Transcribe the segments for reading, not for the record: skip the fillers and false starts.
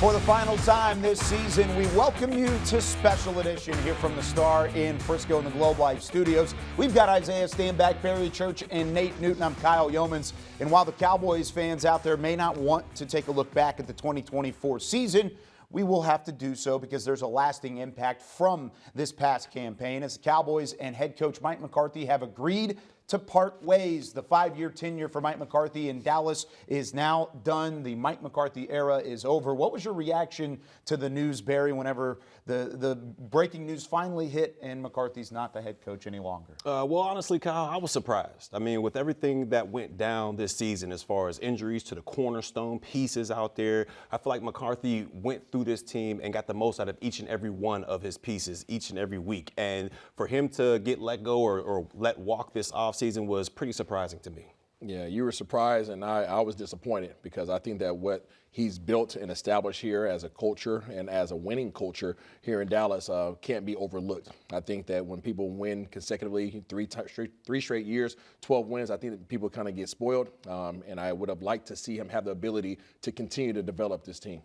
For the final time this season, we welcome you to Special Edition here from the Star in Frisco in the Globe Life Studios. We've got Isaiah Stanback, Barry Church, and Nate Newton. I'm Kyle Yeomans. And while the Cowboys fans out there may not want to take a look back at the 2024 season, we will have to do so because there's a lasting impact from this past campaign as the Cowboys and head coach Mike McCarthy have agreed to part ways. The 5-year tenure for Mike McCarthy in Dallas is now done. The Mike McCarthy era is over. What was your reaction to the news, Barry, whenever the breaking news finally hit and McCarthy's not the head coach any longer? Well, honestly, Kyle, I was surprised. I mean, with everything that went down this season as far as injuries to the cornerstone pieces out there, I feel like McCarthy went through this team and got the most out of each and every one of his pieces each and every week. And for him to get let go or let walk this offseason was pretty surprising to me. Yeah, you were surprised, and I was disappointed because I think that what he's built and established here as a culture and as a winning culture here in Dallas can't be overlooked. I think that when people win consecutively three straight years, 12 wins, I think that people kind of get spoiled, and I would have liked to see him have the ability to continue to develop this team.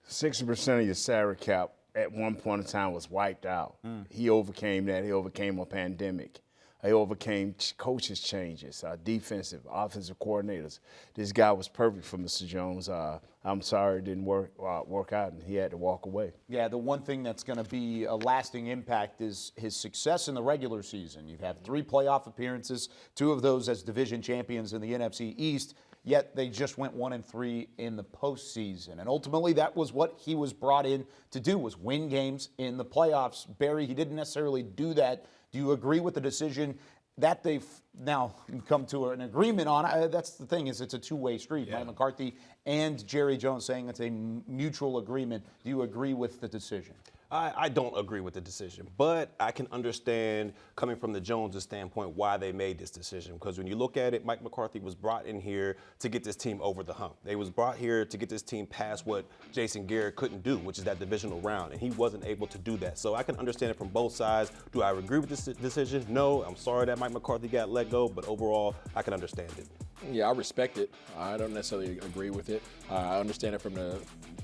60% of your salary cap at one point in time was wiped out. He overcame that. He overcame a pandemic. He overcame coaches changes, defensive, offensive coordinators. This guy was perfect for Mr. Jones. I'm sorry it didn't work out, and he had to walk away. Yeah, the one thing that's going to be a lasting impact is his success in the regular season. You've had 3 playoff appearances, 2 of those as division champions in the NFC East, yet they just went 1-3 in the postseason. And ultimately, that was what he was brought in to do, was win games in the playoffs. Barry, he didn't necessarily do that. Do you agree with the decision that they've now come to an agreement on? That's the thing, is it's a two-way street. Yeah. Mike McCarthy and Jerry Jones saying it's a mutual agreement. Do you agree with the decision? I don't agree with the decision, but I can understand, coming from the Jones' standpoint, why they made this decision. Because when you look at it, Mike McCarthy was brought in here to get this team over the hump. They was brought here to get this team past what Jason Garrett couldn't do, which is that divisional round, and he wasn't able to do that. So I can understand it from both sides. Do I agree with this decision? No. I'm sorry that Mike McCarthy got let go, but overall, I can understand it. Yeah, I respect it. I don't necessarily agree with it. I understand it from the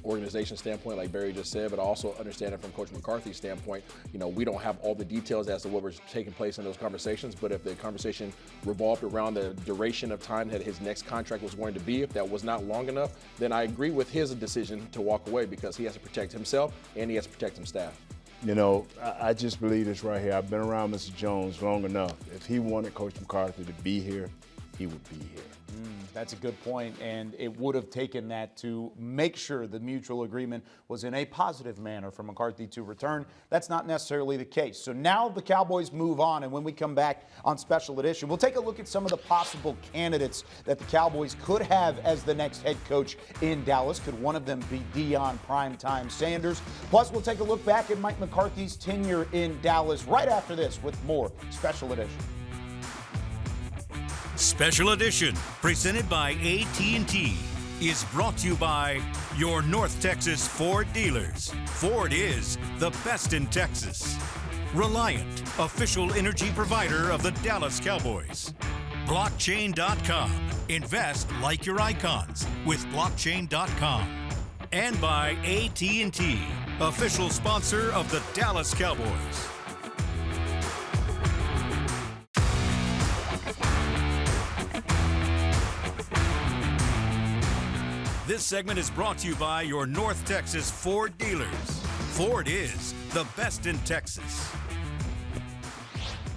organization standpoint, like Barry just said, but I also understand it from Coach McCarthy's standpoint. You know, we don't have all the details as to what was taking place in those conversations, but if the conversation revolved around the duration of time that his next contract was going to be, if that was not long enough, then I agree with his decision to walk away because he has to protect himself and he has to protect his staff. You know, I just believe this right here. I've been around Mr. Jones long enough. If he wanted Coach McCarthy to be here, he would be here. That's a good point, and it would have taken that to make sure the mutual agreement was in a positive manner for McCarthy to return. That's not necessarily the case. So now the Cowboys move on, and when we come back on Special Edition, we'll take a look at some of the possible candidates that the Cowboys could have as the next head coach in Dallas. Could one of them be Deion Primetime Sanders? Plus, we'll take a look back at Mike McCarthy's tenure in Dallas right after this with more Special Edition. Special Edition, presented by AT&T, is brought to you by your North Texas Ford dealers. Ford is the best in Texas. Reliant, official energy provider of the Dallas Cowboys. Blockchain.com. Invest like your icons with Blockchain.com. And by AT&T, official sponsor of the Dallas Cowboys. This segment is brought to you by your North Texas Ford dealers. Ford is the best in Texas.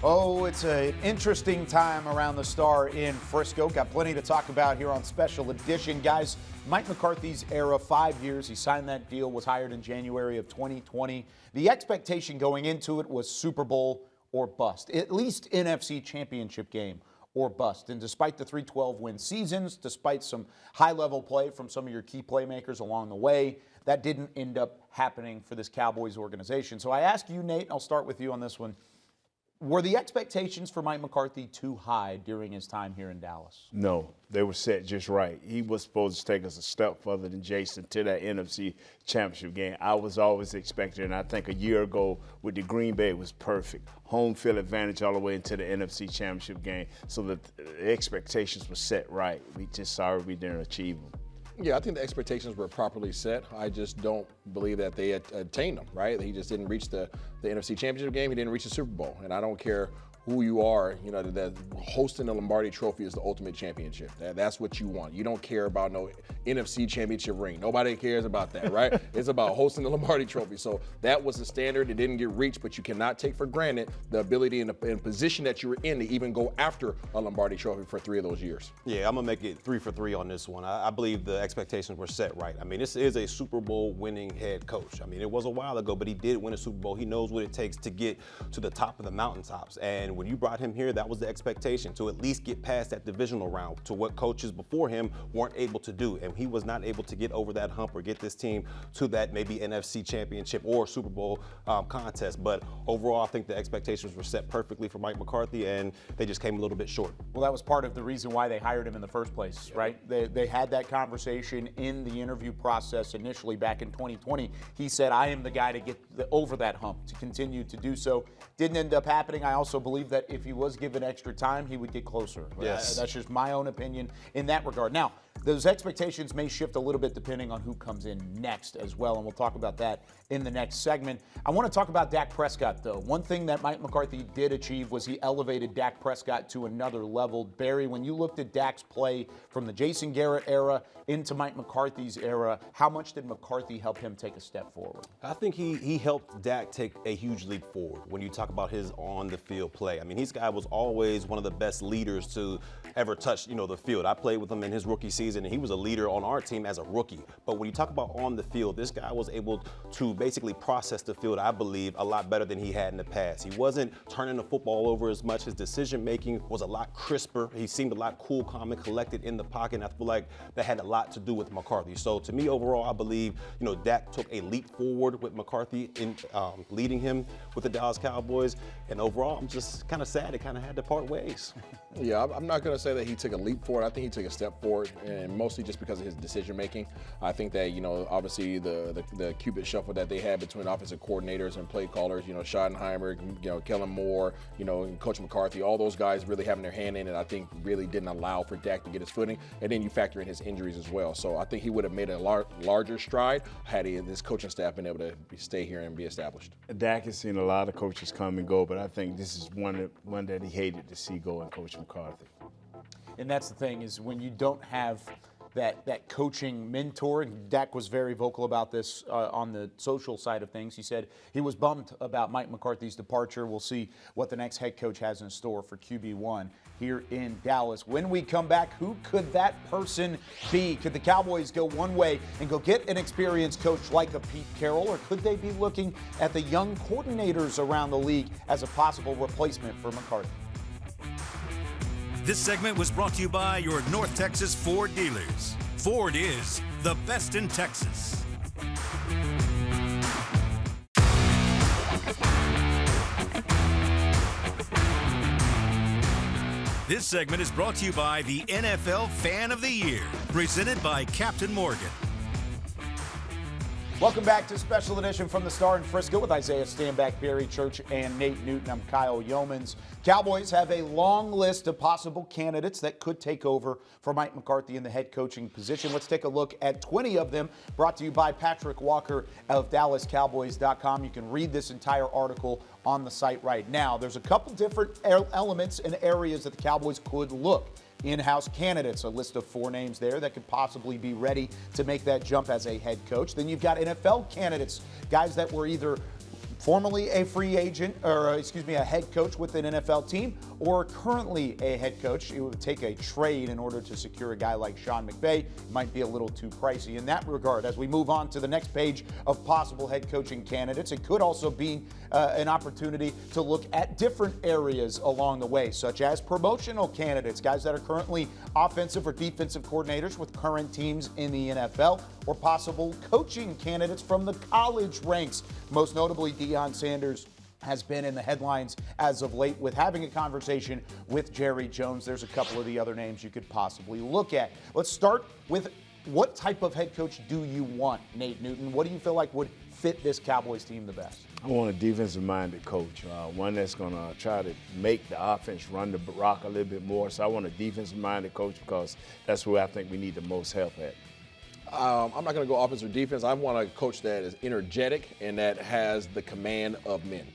Oh, it's an interesting time around the Star in Frisco. Got plenty to talk about here on Special Edition. Guys, Mike McCarthy's era, 5 years. He signed that deal, was hired in January of 2020. The expectation going into it was Super Bowl or bust, at least NFC Championship game or bust. And despite the 3 12-win seasons, despite some high-level play from some of your key playmakers along the way, that didn't end up happening for this Cowboys organization. So I ask you, Nate, and I'll start with you on this one. Were the expectations for Mike McCarthy too high during his time here in Dallas? No, they were set just right. He was supposed to take us a step further than Jason to that NFC Championship game. I was always expecting, and I think a year ago with the Green Bay, it was perfect. Home field advantage all the way into the NFC Championship game, so that the expectations were set right. We just sorry we didn't achieve them. Yeah, I think the expectations were properly set. I just don't believe that they attained them, right? He just didn't reach the NFC Championship game. He didn't reach the Super Bowl. And I don't care who you are, that hosting the Lombardi Trophy is the ultimate championship. That's what you want. You don't care about no NFC Championship ring. Nobody cares about that, right? It's about hosting the Lombardi Trophy. So that was the standard. It didn't get reached, but you cannot take for granted the ability and the position that you were in to even go after a Lombardi Trophy for 3 of those years. Yeah, I'm going to make it 3 for 3 on this one. I believe the expectations were set right. I mean, this is a Super Bowl winning head coach. I mean, it was a while ago, but he did win a Super Bowl. He knows what it takes to get to the top of the mountaintops. And when you brought him here, that was the expectation, to at least get past that divisional round, to what coaches before him weren't able to do. And he was not able to get over that hump or get this team to that maybe NFC Championship or Super Bowl contest. But overall, I think the expectations were set perfectly for Mike McCarthy, and they just came a little bit short. Well, that was part of the reason why they hired him in the first place, right? They had that conversation in the interview process initially back in 2020. He said, I am the guy to get over that hump, to continue to do so. Didn't end up happening. I also believe that if he was given extra time, he would get closer. Yes. That's just my own opinion in that regard. Now, those expectations may shift a little bit depending on who comes in next as well, and we'll talk about that in the next segment. I want to talk about Dak Prescott, though. One thing that Mike McCarthy did achieve was he elevated Dak Prescott to another level. Barry, when you looked at Dak's play from the Jason Garrett era into Mike McCarthy's era, how much did McCarthy help him take a step forward? I think he helped Dak take a huge leap forward when you talk about his on-the-field play. I mean, this guy was always one of the best leaders to ever touch, the field. I played with him in his rookie season, and he was a leader on our team as a rookie. But when you talk about on the field, this guy was able to basically process the field, I believe, a lot better than he had in the past. He wasn't turning the football over as much. His decision-making was a lot crisper. He seemed a lot cool, calm, and collected in the pocket, and I feel like that had a lot to do with McCarthy. So to me, overall, I believe, Dak took a leap forward with McCarthy in leading him with the Dallas Cowboys. And overall, I'm just kind of sad it kind of had to part ways. Yeah, I'm not going to say that he took a leap forward. I think he took a step forward, and mostly just because of his decision making. I think that obviously the Cupid shuffle that they had between offensive coordinators and play callers, Schottenheimer, Kellen Moore, and Coach McCarthy, all those guys really having their hand in it, I think really didn't allow for Dak to get his footing. And then you factor in his injuries as well. So I think he would have made a larger stride had his coaching staff been able to stay here and be established. Dak has seen a lot of coaches come and go, but I think this is one that he hated to see go in Coach McCarthy. And that's the thing, is when you don't have that coaching mentor, and Dak was very vocal about this on the social side of things. He said he was bummed about Mike McCarthy's departure. We'll see what the next head coach has in store for QB1 here in Dallas. When we come back, who could that person be? Could the Cowboys go one way and go get an experienced coach like a Pete Carroll, or could they be looking at the young coordinators around the league as a possible replacement for McCarthy? This segment was brought to you by your North Texas Ford dealers. Ford is the best in Texas. This segment is brought to you by the NFL Fan of the Year, presented by Captain Morgan. Welcome back to Special Edition from the Star in Frisco with Isaiah Stanback, Barry Church, and Nate Newton. I'm Kyle Yeomans. Cowboys have a long list of possible candidates that could take over for Mike McCarthy in the head coaching position. Let's take a look at 20 of them, brought to you by Patrick Walker of DallasCowboys.com. You can read this entire article on the site right now. There's a couple different elements and areas that the Cowboys could look. In-house candidates, a list of 4 names there that could possibly be ready to make that jump as a head coach. Then you've got NFL candidates, guys that were either formerly a free agent, or a head coach with an NFL team, or currently a head coach. It would take a trade in order to secure a guy like Sean McVay. It might be a little too pricey in that regard. As we move on to the next page of possible head coaching candidates, it could also be an opportunity to look at different areas along the way, such as promotional candidates, guys that are currently offensive or defensive coordinators with current teams in the NFL, or possible coaching candidates from the college ranks. Most notably, Deion Sanders has been in the headlines as of late with having a conversation with Jerry Jones. There's a couple of the other names you could possibly look at. Let's start with, what type of head coach do you want, Nate Newton? What do you feel like would fit this Cowboys team the best? I want a defensive-minded coach, one that's going to try to make the offense run the rock a little bit more. So I want a defensive-minded coach because that's where I think we need the most help at. I'm not going to go offense or defense. I want a coach that is energetic and that has the command of men.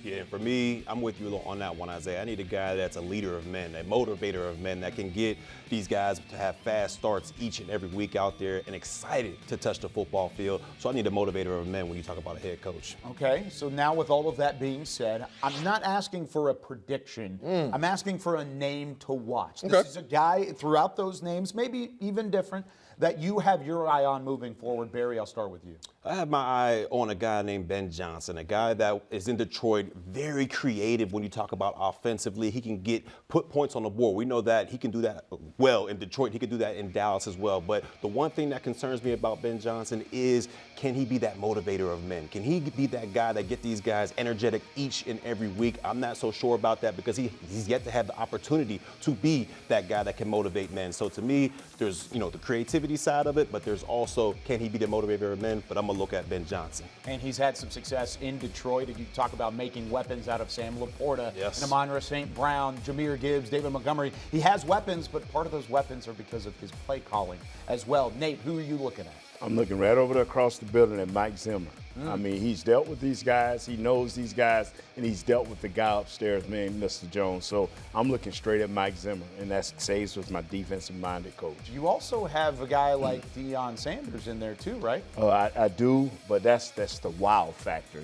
Yeah, for me, I'm with you on that one, Isaiah. I need a guy that's a leader of men, a motivator of men that can get these guys to have fast starts each and every week out there and excited to touch the football field. So I need a motivator of men when you talk about a head coach. Okay, so now with all of that being said, I'm not asking for a prediction. I'm asking for a name to watch. This is a guy throughout those names, maybe even different, that you have your eye on moving forward. Barry, I'll start with you. I have my eye on a guy named Ben Johnson, a guy that is in Detroit, very creative when you talk about offensively. He can put points on the board. We know that he can do that well in Detroit. He can do that in Dallas as well. But the one thing that concerns me about Ben Johnson is, can he be that motivator of men? Can he be that guy that get these guys energetic each and every week? I'm not so sure about that because he's yet to have the opportunity to be that guy that can motivate men. So to me, there's the creativity side of it, but there's also, can he be the motivator of men? But I'm gonna look at Ben Johnson. And he's had some success in Detroit. And you talk about making weapons out of Sam Laporta, yes, and Amon-Ra St. Brown, Jahmyr Gibbs, David Montgomery. He has weapons, but part of those weapons are because of his play calling as well. Nate, who are you looking at? I'm looking right over there across the building at Mike Zimmer. I mean, he's dealt with these guys, he knows these guys, and he's dealt with the guy upstairs named Mr. Jones. So I'm looking straight at Mike Zimmer, and that stays with my defensive-minded coach. You also have a guy like Deion Sanders in there too, right? I do, but that's the wow factor,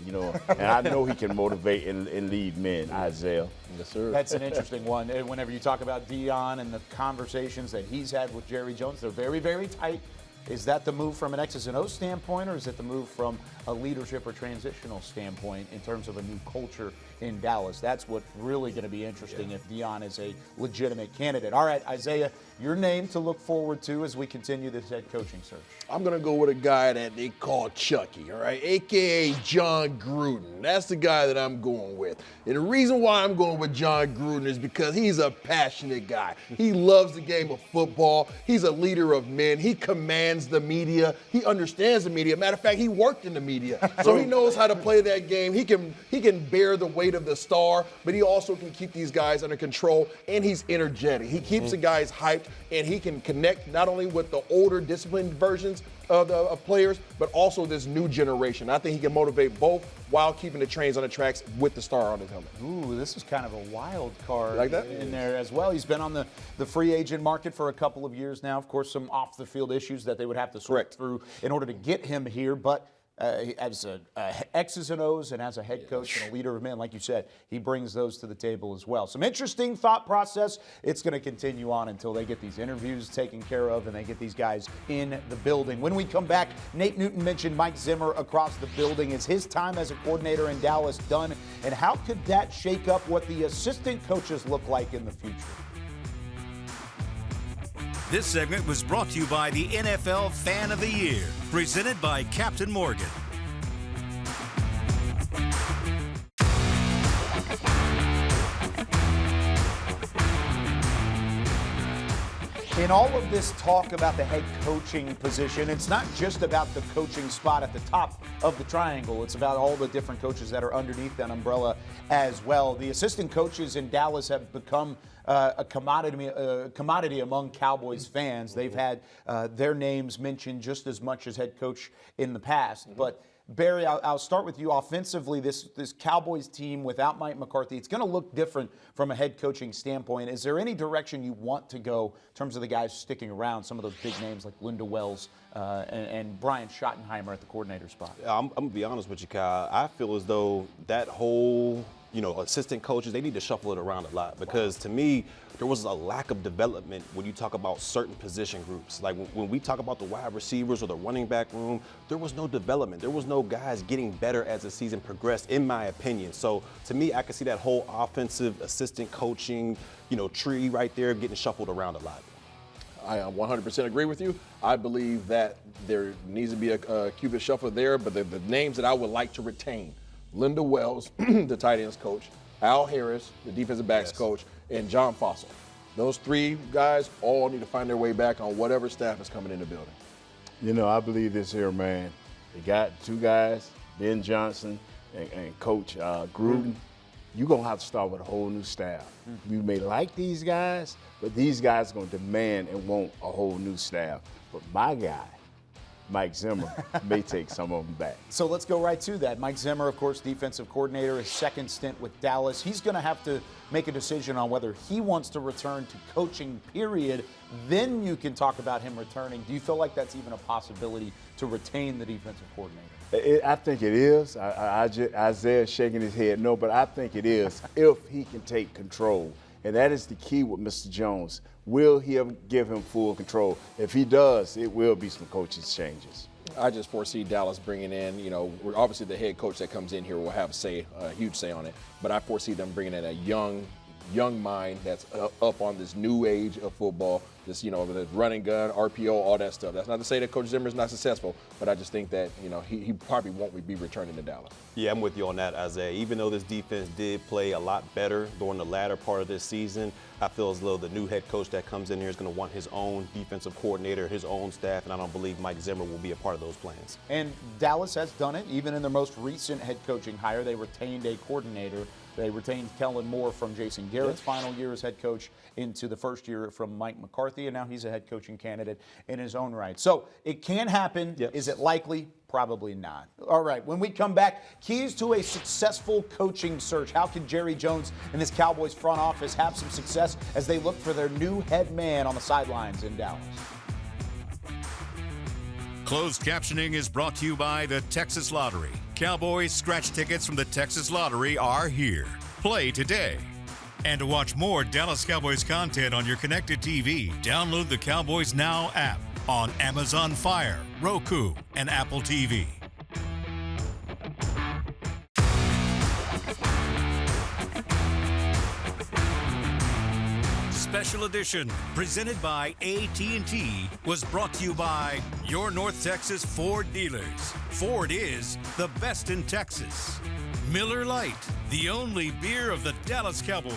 And I know he can motivate and lead men, Isaiah. Yes, sir. That's an interesting one. Whenever you talk about Deion and the conversations that he's had with Jerry Jones, they're very, very tight. Is that the move from an X's and O's standpoint, or is it the move from a leadership or transitional standpoint in terms of a new culture in Dallas? That's what's really going to be interesting if Deion is a legitimate candidate. All right, Isaiah, your name to look forward to as we continue this head coaching search. I'm going to go with a guy that they call Chucky, all right, a.k.a. John Gruden. That's the guy that I'm going with. And the reason why I'm going with John Gruden is because he's a passionate guy. He loves the game of football. He's a leader of men. He commands the media. He understands the media. Matter of fact, he worked in the media, so he knows how to play that game. He can bear the weight of the star, but he also can keep these guys under control, and he's energetic. He keeps the guys hyped, and he can connect not only with the older, disciplined versions of players, but also this new generation. I think he can motivate both while keeping the trains on the tracks with the star on his helmet. Ooh, this is kind of a wild card like that? in there as well. He's been on the free agent market for a couple of years now. Of course, some off-the-field issues that they would have to sort through in order to get him here, but as a X's and O's and as a head coach and a leader of men, like you said, he brings those to the table as well. Some interesting thought process. It's going to continue on until they get these interviews taken care of and they get these guys in the building. When we come back, Nate Newton mentioned Mike Zimmer across the building. Is his time as a coordinator in Dallas done? And how could that shake up what the assistant coaches look like in the future? This segment was brought to you by the NFL Fan of the Year, presented by Captain Morgan. In all of this talk about the head coaching position, it's not just about the coaching spot at the top of the triangle. It's about all the different coaches that are underneath that umbrella as well. The assistant coaches in Dallas have become a commodity among Cowboys fans. They've had their names mentioned just as much as head coach in the past. But Barry, I'll start with you. Offensively, this Cowboys team without Mike McCarthy, it's going to look different from a head coaching standpoint. Is there any direction you want to go in terms of the guys sticking around, some of those big names like Linda Wells and Brian Schottenheimer at the coordinator spot? I'm going to be honest with you, Kyle. I feel as though that whole assistant coaches, they need to shuffle it around a lot because to me, there was a lack of development when you talk about certain position groups. Like when we talk about the wide receivers or the running back room, there was no development. There was no guys getting better as the season progressed, in my opinion. So to me, I can see that whole offensive assistant coaching, tree right there getting shuffled around a lot. I 100% agree with you. I believe that there needs to be a QB shuffle there, but the names that I would like to retain: Linda Wells, the tight ends coach; Al Harris, the defensive backs coach; and John Fossil. Those three guys all need to find their way back on whatever staff is coming in the building. I believe this here, man. They got two guys, Ben Johnson and Coach Gruden. You're going to have to start with a whole new staff. You may like these guys, but these guys are going to demand and want a whole new staff. But my guy, Mike Zimmer may take some of them back. So let's go right to that. Mike Zimmer, of course, defensive coordinator, his second stint with Dallas. He's going to have to make a decision on whether he wants to return to coaching, period. Then you can talk about him returning. Do you feel like that's even a possibility to retain the defensive coordinator? I think it is. Isaiah's shaking his head no, but I think it is if he can take control. And that is the key with Mr. Jones. Will he ever give him full control? If he does, it will be some coaching changes. I just foresee Dallas bringing in, obviously the head coach that comes in here will have a huge say on it. But I foresee them bringing in a young mind that's up on this new age of football, the running gun, RPO, all that stuff. That's not to say that Coach Zimmer is not successful, but I just think that, he probably won't be returning to Dallas. Yeah, I'm with you on that, Isaiah. Even though this defense did play a lot better during the latter part of this season, I feel as though the new head coach that comes in here is going to want his own defensive coordinator, his own staff, and I don't believe Mike Zimmer will be a part of those plans. And Dallas has done it. Even in their most recent head coaching hire, they retained a coordinator. They retained Kellen Moore from Jason Garrett's final year as head coach into the first year from Mike McCarthy, and now he's a head coaching candidate in his own right. So it can happen. Yes. Is it likely? Probably not. All right, when we come back, keys to a successful coaching search. How can Jerry Jones and this Cowboys front office have some success as they look for their new head man on the sidelines in Dallas? Closed captioning is brought to you by the Texas Lottery. Cowboys scratch tickets from the Texas Lottery are here. Play today. And to watch more Dallas Cowboys content on your connected TV, download the Cowboys Now app on Amazon Fire, Roku, and Apple TV. Special edition presented by AT&T was brought to you by your North Texas Ford dealers. Ford is the best in Texas. Miller Lite, the only beer of the Dallas Cowboys.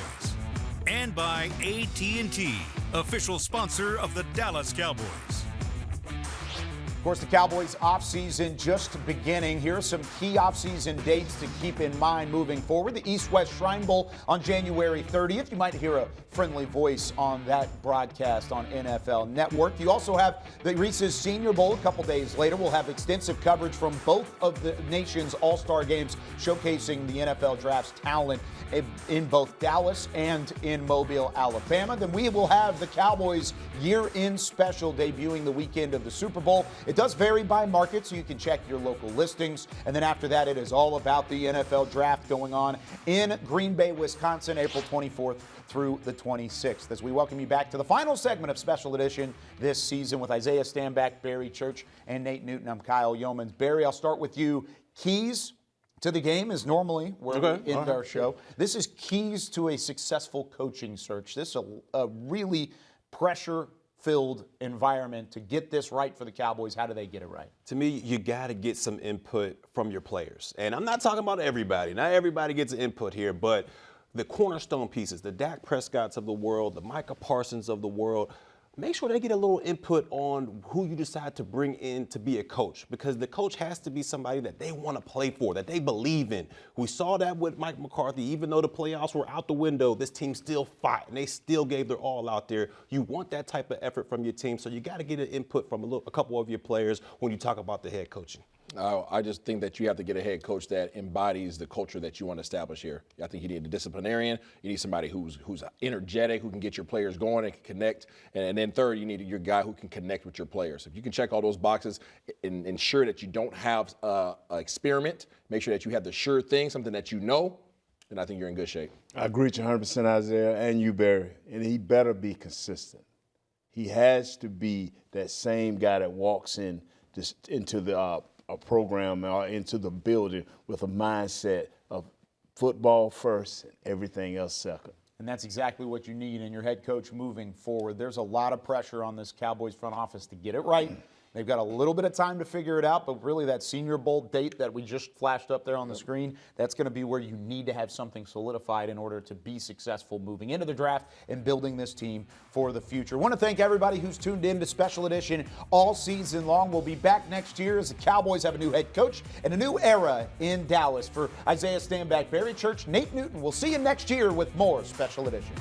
And by AT&T, official sponsor of the Dallas Cowboys. Of course, the Cowboys offseason just beginning. Here are some key offseason dates to keep in mind moving forward. The East-West Shrine Bowl on January 30th. You might hear a friendly voice on that broadcast on NFL Network. You also have the Reese's Senior Bowl a couple days later. We'll have extensive coverage from both of the nation's all-star games showcasing the NFL Draft's talent in both Dallas and in Mobile, Alabama. Then we will have the Cowboys year-end special debuting the weekend of the Super Bowl. It does vary by market, so you can check your local listings. And then after that, it is all about the NFL Draft going on in Green Bay, Wisconsin, April 24th through the 26th. As we welcome you back to the final segment of Special Edition this season with Isaiah Stanback, Barry Church, and Nate Newton. I'm Kyle Yeomans. Barry, I'll start with you. Keys to the game is normally where we end our show. This is keys to a successful coaching search. This is a really pressure-filled environment. To get this right for the Cowboys, how do they get it right? To me, you got to get some input from your players. And I'm not talking about everybody. Not everybody gets input here, but the cornerstone pieces, the Dak Prescotts of the world, the Micah Parsons of the world, make sure they get a little input on who you decide to bring in to be a coach, because the coach has to be somebody that they want to play for, that they believe in. We saw that with Mike McCarthy. Even though the playoffs were out the window, this team still fought, and they still gave their all out there. You want that type of effort from your team, so you got to get an input from a couple of your players when you talk about the head coaching. I just think that you have to get a head coach that embodies the culture that you want to establish here. I think you need a disciplinarian. You need somebody who's energetic, who can get your players going and can connect. And then third, you need your guy who can connect with your players. If you can check all those boxes and ensure that you don't have an experiment, make sure that you have the sure thing, something that you know, then I think you're in good shape. I agree with you 100%, Isaiah, and you, Barry. And he better be consistent. He has to be that same guy that walks into the a program or into the building with a mindset of football first and everything else second. And that's exactly what you need in your head coach moving forward. There's a lot of pressure on this Cowboys front office to get it right. They've got a little bit of time to figure it out, but really that Senior Bowl date that we just flashed up there on the screen, that's going to be where you need to have something solidified in order to be successful moving into the draft and building this team for the future. I want to thank everybody who's tuned in to Special Edition all season long. We'll be back next year as the Cowboys have a new head coach and a new era in Dallas. For Isaiah Stanback, Barry Church, Nate Newton, we'll see you next year with more Special Edition.